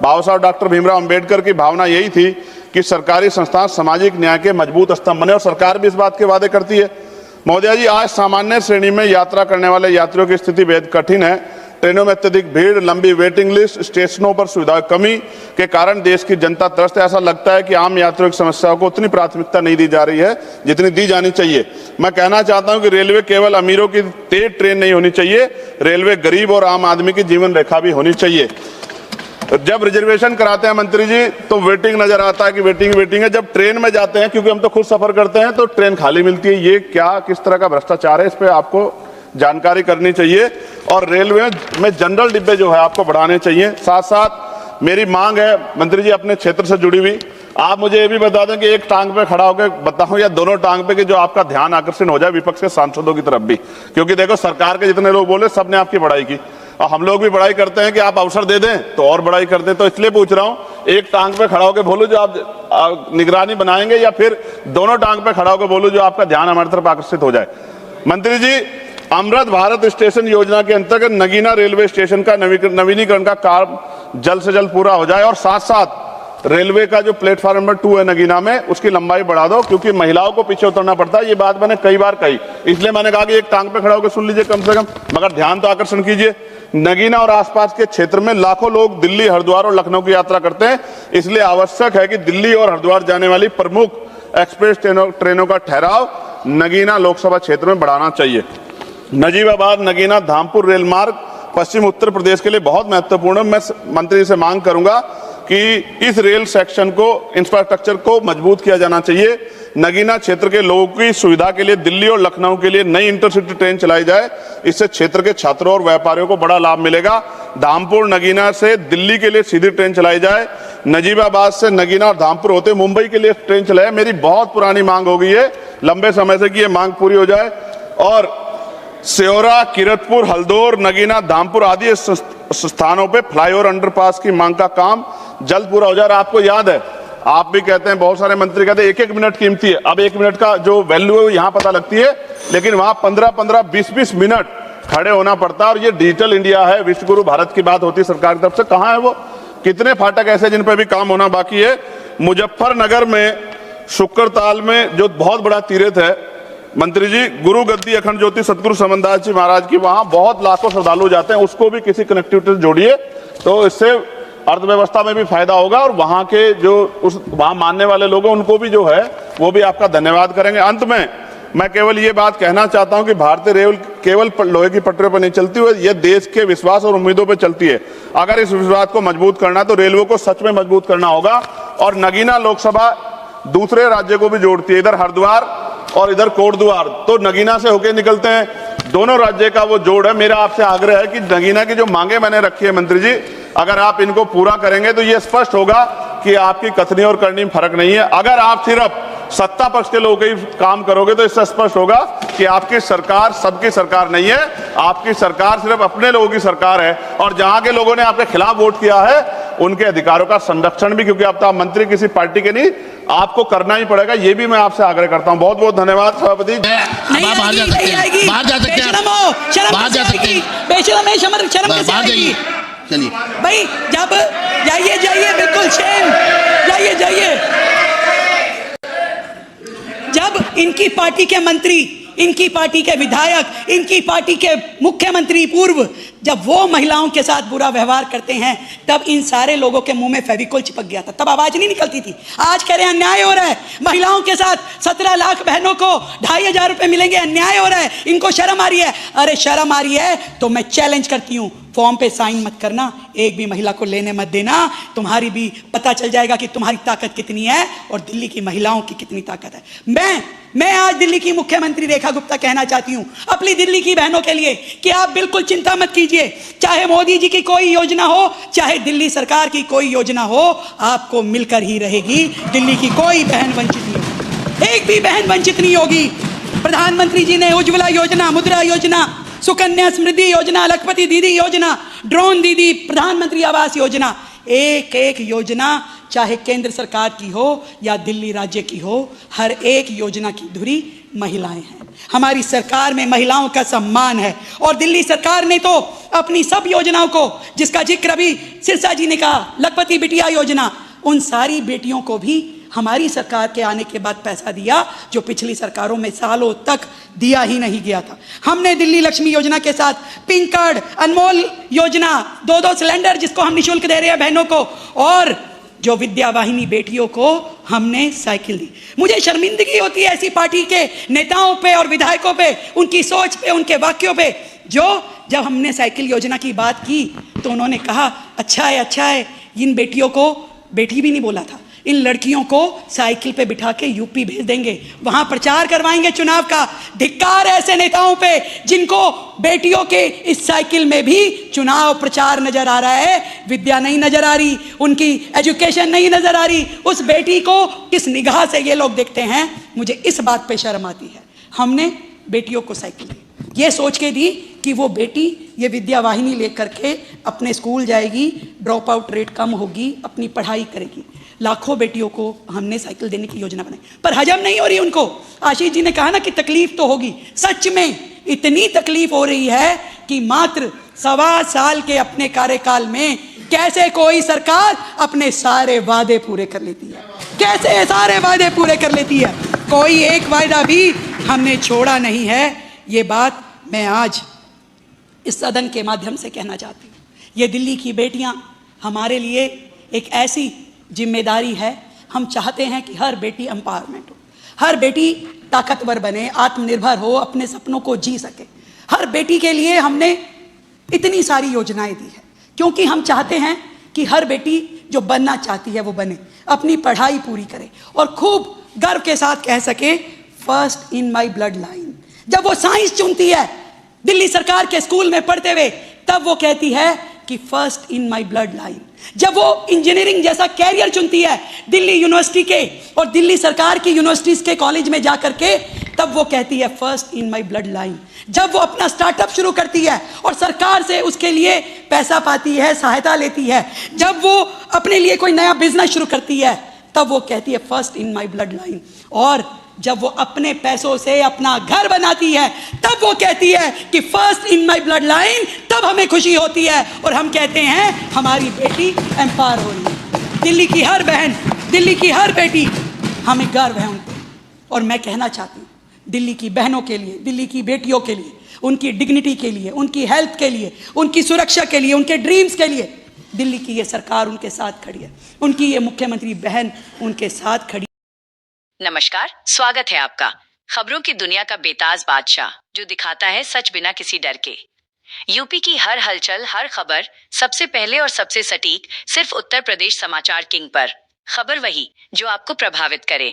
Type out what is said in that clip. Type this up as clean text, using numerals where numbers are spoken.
बाबा साहब डॉक्टर भीमराव अंबेडकर की भावना यही थी कि सरकारी संस्थान सामाजिक न्याय के मजबूत स्तंभ बने, और सरकार भी इस बात के वादे करती है। महोदया जी, आज सामान्य श्रेणी में यात्रा करने वाले यात्रियों की स्थिति बेहद कठिन है। ट्रेनों में अत्यधिक भीड़, लंबी वेटिंग लिस्ट, स्टेशनों पर सुविधा कमी के कारण देश की जनता त्रस्त है। ऐसा लगता है कि आम यात्रियों की समस्याओं को उतनी प्राथमिकता नहीं दी जा रही है जितनी दी जानी चाहिए। मैं कहना चाहता हूं कि रेलवे केवल अमीरों की तेज ट्रेन नहीं होनी चाहिए, रेलवे गरीब और आम आदमी की जीवन रेखा भी होनी चाहिए। जब रिजर्वेशन कराते हैं मंत्री जी तो वेटिंग नजर आता है कि वेटिंग है। जब ट्रेन में जाते हैं, क्योंकि हम तो खुद सफर करते हैं, तो ट्रेन खाली मिलती है। ये क्या, किस तरह का भ्रष्टाचार है, इस पे आपको जानकारी करनी चाहिए। और रेलवे में जनरल डिब्बे जो है आपको बढ़ाने चाहिए। साथ साथ मेरी मांग है मंत्री जी, अपने क्षेत्र से जुड़ी हुई, आप मुझे ये भी बता दें कि एक टांग पे खड़ा होकर बताऊं या दोनों टांग पे, कि जो आपका ध्यान आकर्षण हो जाए विपक्ष के सांसदों की तरफ भी। क्योंकि देखो, सरकार के जितने लोग बोले सबने आपकी बड़ाई की, और हम लोग भी बड़ाई करते हैं कि आप अवसर दे दें तो और बड़ाई कर दें। तो इसलिए पूछ रहा हूं, एक टांग पे खड़ा होकर बोलो जो आप निगरानी बनाएंगे, या फिर दोनों टांग पे खड़ा होकर बोलो जो आपका ध्यान हमारी तरफ आकर्षित हो जाए। मंत्री जी, अमृत भारत स्टेशन योजना के अंतर्गत नगीना रेलवे स्टेशन का नवीनीकरण का काम जल्द से जल्द पूरा हो जाए, और साथ साथ रेलवे का जो प्लेटफॉर्म नंबर 2 है नगीना में, उसकी लंबाई बढ़ा दो, क्योंकि महिलाओं को पीछे उतरना पड़ता है। ये बात मैंने कई बार कही, इसलिए मैंने कहा कि एक टांग पे खड़ा होकर सुन लीजिए कम से कम, मगर ध्यान तो आकर्षण कीजिए। नगीना और आसपास के क्षेत्र में लाखों लोग दिल्ली, हरिद्वार और लखनऊ की यात्रा करते हैं, इसलिए आवश्यक है कि दिल्ली और हरिद्वार जाने वाली प्रमुख एक्सप्रेस ट्रेनों का ठहराव नगीना लोकसभा क्षेत्र में बढ़ाना चाहिए। नजीबाबाद नगीना धामपुर रेल मार्ग पश्चिम उत्तर प्रदेश के लिए बहुत महत्वपूर्ण है। मैं मंत्री से मांग करूंगा कि इस रेल सेक्शन को, इंफ्रास्ट्रक्चर को मजबूत किया जाना चाहिए। नगीना क्षेत्र के लोगों की सुविधा के लिए दिल्ली और लखनऊ के लिए नई इंटरसिटी ट्रेन चलाई जाए, इससे क्षेत्र के छात्रों और व्यापारियों को बड़ा लाभ मिलेगा। धामपुर नगीना से दिल्ली के लिए सीधी ट्रेन चलाई जाए, नजीबाबाद से नगीना और धामपुर होते मुंबई के लिए ट्रेन चलाए। मेरी बहुत पुरानी मांग हो गई है लंबे समय से कि ये मांग पूरी हो जाए। और सेौरा, किरतपुर, हल्दौर, नगीना, धामपुर आदि स्थानों पे फ्लाईओवर अंडरपास की मांग का काम जल्द पूरा हो जाए। आपको याद है, आप भी कहते हैं, बहुत सारे मंत्री कहते हैं 1-1 मिनट कीमती है। अब 1 मिनट का जो वैल्यू है वो यहाँ पता लगती है, लेकिन वहां 15-15, 20-20 मिनट खड़े होना पड़ता है। और ये डिजिटल इंडिया है, विश्वगुरु भारत की बात होती है सरकार की तरफ से, कहाँ है वो? कितने फाटक ऐसे जिन पर भी काम होना बाकी है? मुजफ्फरनगर में शुक्रताल में जो बहुत बड़ा तीर्थ है मंत्री जी, गुरु गद्दी अखंड ज्योति सतगुरु समनदास जी महाराज की, वहां बहुत लाखों श्रद्धालु जाते हैं, उसको भी किसी कनेक्टिविटी से जोड़िए, तो इससे अर्थव्यवस्था में भी फायदा होगा, और वहां के जो वहां मानने वाले लोग हैं उनको भी जो है वो भी आपका धन्यवाद करेंगे। अंत में मैं केवल ये बात कहना चाहता हूं कि भारतीय रेल केवल लोहे की पटरियों पर नहीं चलती है, यह देश के विश्वास और उम्मीदों पर चलती है। अगर इस विश्वास को मजबूत करना है तो रेलवे को सच में मजबूत करना होगा। और नगीना लोकसभा दूसरे राज्य को भी जोड़ती है, इधर हरिद्वार और इधर कोटद्वार, तो नगीना से होके निकलते हैं, दोनों राज्य का वो जोड़ है। मेरा आपसे आग्रह है कि नगीना की जो मांगे मैंने रखी है मंत्री जी, अगर आप इनको पूरा करेंगे तो ये स्पष्ट होगा कि आपकी कथनी और करनी में फर्क नहीं है। अगर आप सिर्फ सत्ता पक्ष के लोगों के काम करोगे तो इससे स्पष्ट होगा कि आपकी सरकार सबकी सरकार नहीं है, आपकी सरकार सिर्फ अपने लोगों की सरकार है। और जहां के लोगों ने आपके खिलाफ वोट किया है उनके अधिकारों का संरक्षण भी, क्योंकि अब तो आप मंत्री किसी पार्टी के नहीं, आपको करना ही पड़ेगा। ये भी मैं आपसे आग्रह करता हूं। बहुत बहुत धन्यवाद सभापति। चलिए भाई, जब जाइए बिल्कुल शेम, जाइए। जब इनकी पार्टी के मंत्री, इनकी पार्टी के विधायक, इनकी पार्टी के मुख्यमंत्री पूर्व, जब वो महिलाओं के साथ बुरा व्यवहार करते हैं, तब इन सारे लोगों के मुंह में फेविकोल चिपक गया था, तब आवाज नहीं निकलती थी। आज कह रहे हैं अन्याय हो रहा है, महिलाओं के साथ 17 लाख बहनों को 2500 रुपए मिलेंगे, अन्याय हो रहा है, इनको शर्म आ रही है। अरे शर्म आ रही है तो मैं चैलेंज करती हूं, फॉर्म पे साइन मत करना, एक भी महिला को लेने मत देना, तुम्हारी भी पता चल जाएगा कि तुम्हारी ताकत कितनी है और दिल्ली की महिलाओं की कितनी ताकत है। मैं आज दिल्ली की मुख्यमंत्री रेखा गुप्ता कहना चाहती हूं अपनी दिल्ली की बहनों के लिए कि आप बिल्कुल चिंता मत कीजिए, चाहे मोदी जी की कोई योजना हो, चाहे दिल्ली सरकार की कोई योजना हो, आपको मिलकर ही रहेगी। दिल्ली की कोई बहन वंचित नहीं होगी, एक भी बहन वंचित नहीं होगी। प्रधानमंत्री जी ने उज्ज्वला योजना, मुद्रा योजना, सुकन्या समृद्धि योजना, लखपति दीदी योजना, ड्रोन दीदी, प्रधानमंत्री आवास योजना, एक एक योजना चाहे केंद्र सरकार की हो या दिल्ली राज्य की हो, हर एक योजना की धुरी महिलाएं हैं। हमारी सरकार में महिलाओं का सम्मान है। और दिल्ली सरकार ने तो अपनी सब योजनाओं को, जिसका जिक्र अभी सिरसा जी ने कहा, लखपति बिटिया योजना, उन सारी बेटियों को भी हमारी सरकार के आने के बाद पैसा दिया, जो पिछली सरकारों में सालों तक दिया ही नहीं गया था। हमने दिल्ली लक्ष्मी योजना के साथ पिंक कार्ड, अनमोल योजना, 2-2 सिलेंडर जिसको हम निःशुल्क दे रहे हैं बहनों को, और जो विद्या वाहिनी बेटियों को हमने साइकिल दी। मुझे शर्मिंदगी होती है ऐसी पार्टी के नेताओं पे और विधायकों पे, उनकी सोच पे, उनके वाक्यों पे, जो जब हमने साइकिल योजना की बात की तो उन्होंने कहा अच्छा है, इन बेटियों को, बेटी भी नहीं बोला था, इन लड़कियों को साइकिल पे बिठा के यूपी भेज देंगे, वहां प्रचार करवाएंगे चुनाव का। धिक्कार है ऐसे नेताओं पे जिनको बेटियों के इस साइकिल में भी चुनाव प्रचार नजर आ रहा है, विद्या नहीं नजर आ रही, उनकी एजुकेशन नहीं नजर आ रही, उस बेटी को किस निगाह से ये लोग देखते हैं। मुझे इस बात पे शर्म आती है। हमने बेटियों को साइकिल दी, ये सोच के दी कि वो बेटी ये विद्या वाहिनी लेकर के अपने स्कूल जाएगी, ड्रॉप आउट रेट कम होगी, अपनी पढ़ाई करेगी। लाखों बेटियों को हमने साइकिल देने की योजना बनाई, पर हजम नहीं हो रही उनको। आशीष जी ने कहा ना कि तकलीफ तो होगी, सच में इतनी तकलीफ हो रही है कि मात्र 1.25 साल के अपने कार्यकाल में कैसे कोई सरकार अपने सारे वादे पूरे कर लेती है, कैसे सारे वादे पूरे कर लेती है। कोई एक वायदा भी हमने छोड़ा नहीं है। ये बात मैं आज इस सदन के माध्यम से कहना चाहती हूँ। ये दिल्ली की बेटियां हमारे लिए एक ऐसी जिम्मेदारी है। हम चाहते हैं कि हर बेटी एम्पावरमेंट हो, हर बेटी ताकतवर बने, आत्मनिर्भर हो, अपने सपनों को जी सके। हर बेटी के लिए हमने इतनी सारी योजनाएं दी है, क्योंकि हम चाहते हैं कि हर बेटी जो बनना चाहती है वो बने, अपनी पढ़ाई पूरी करे और खूब गर्व के साथ कह सके first in my blood line. जब वो साइंस चुनती है दिल्ली सरकार के स्कूल में पढ़ते हुए, तब वो कहती है कि first in my blood line. जब वो इंजीनियरिंग जैसा कैरियर चुनती है दिल्ली यूनिवर्सिटी के और दिल्ली सरकार की यूनिवर्सिटीज के कॉलेज में जाकर के, तब वो कहती है first in my blood line. जब वो अपना स्टार्टअप शुरू करती है और सरकार से उसके लिए पैसा पाती है, सहायता लेती है, जब वो अपने लिए कोई नया बिजनेस शुरू करती है, तब वो कहती है first in my blood line. और जब वो अपने पैसों से अपना घर बनाती है, तब वो कहती है कि first in my blood line. तब हमें खुशी होती है और हम कहते हैं हमारी बेटी एम्पावर हो रही है। दिल्ली की हर बहन, दिल्ली की हर बेटी, हमें गर्व है उन पर। और मैं कहना चाहती हूँ दिल्ली की बहनों के लिए, दिल्ली की बेटियों के लिए, उनकी डिग्निटी के लिए, उनकी हेल्थ के लिए, उनकी सुरक्षा के लिए, उनके ड्रीम्स के लिए दिल्ली की ये सरकार उनके साथ खड़ी है, उनकी ये मुख्यमंत्री बहन उनके साथ खड़ी। नमस्कार, स्वागत है आपका खबरों की दुनिया का बेताज बादशाह, जो दिखाता है सच बिना किसी डर के। यूपी की हर हलचल, हर खबर सबसे पहले और सबसे सटीक, सिर्फ उत्तर प्रदेश समाचार किंग पर। खबर वही जो आपको प्रभावित करे।